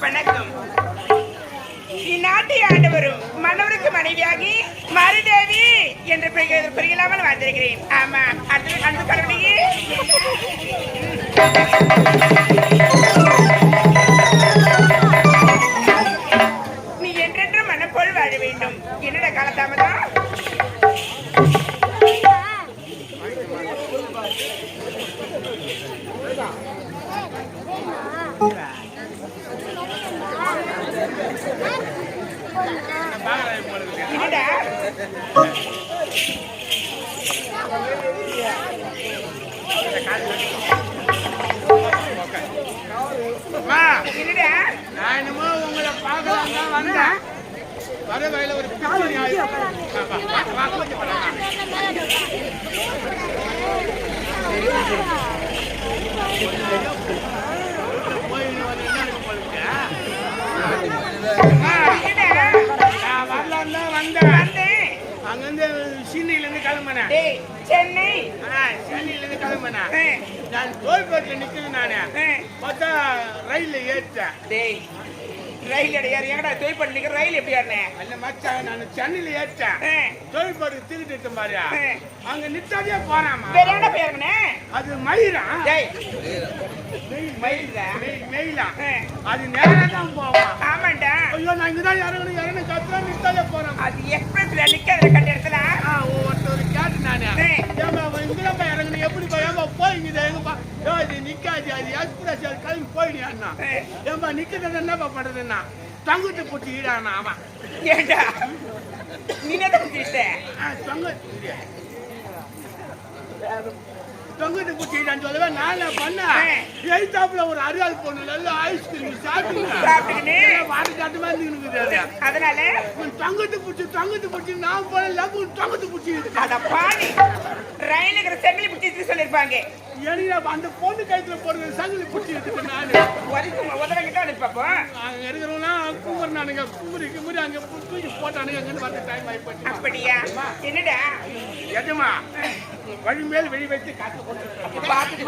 வணக்கம். இந்நாட்டை ஆண்டு வரும் மன்னவருக்கு மனைவியாகி மருதேவி என்று பெருகில்லாமல் வந்திருக்கிறேன். ஆமா, அடுத்தது கண்டு கடவுளையே நீ என்றென்று மனப்போல் வாழ வேண்டும். என்னோட காலதாமதம் என்னடா என்னடா நான் என்னமோ உங்களை பார்க்கலாம் தான் வந்தேன். வர வயல ஒரு வரலாம் தான் வந்தேன். அங்கிருந்து சென்னையிலேருந்து கிளம்புனேன். சென்னை சென்னையிலேருந்து கிளம்புனேன். நான் தோல்பேட்டில் நிற்கிறேன். நான் பார்த்தா ரயிலில் ஏறிட்டேன். ரயில் ஏறி எங்கடா தோய்பட்டு நிக்கிற ரயில் எப்படி ஏறினேன்? அல்ல மச்சான், நான் சென்னையில ஏறிட்டேன். தோல்பேட்டு திருட்டு பாரு, அங்க நித்தாதே போறாமா. வேற என்ன பேருங்கண்ணே? அது மயிரா? மெயிலா? அது நேரா தான் போவோம். ஆமாண்டா. ஐயோ, நான் இங்கதான் இறங்கணும் கத்துறா நித்தாதே போறோம். அது எக்ஸ்பிரஸ்ல நிக்காத கட்ட இடத்துல ஒருத்தர் கேட்டு நானே இங்கதான் போய் இறங்கணும். எப்படி போயாம போயிங்க எங்கப்பா? இது நிக்காது, அது எக்ஸ்பிரஸ் கிளம்பி போயிடுனா ஏன்பா நிக்கிறது என்னப்பா பண்றதுன்னா தங்குட்டு பூச்சி ஈடானா. அவன் ஏண்டா நீ என்ன பூச்சிட்ட? தொங்கிட்டு பூச்சிட்டான்னு சொல்லவே நான் பண்ணேன். எழுத்தாப்புல ஒரு அரியால் பொண்ணு நல்ல ஐஸ்கிரீம் சாப்பிட்டுக்கிட்டு வாட்டு காட்டு மாதிரி இருக்குது. அதனால தங்கத்து பூச்சி நான் போன தங்கத்து பூச்சி பாடி ரயிலுங்கிற செங்கலி பூச்சி சொல்லிருப்பாங்க. எனக்கு அந்த பொண்ணு கைத்துல போடுற சங்கிலி பூச்சி எடுத்துட்டு நான் உதவிக்கிட்ட அனுப்பப்போம். அங்க இருக்கிறவனா குமரினானுங்க குமரி அங்க தூக்கி போட்டானுங்க. அங்க வர டைம் ஆயிப்போச்சு. அப்படியா? என்னடா எஜமா வழி மேல் வெளி வைத்து காத்து கொண்டு பார்த்துட்டு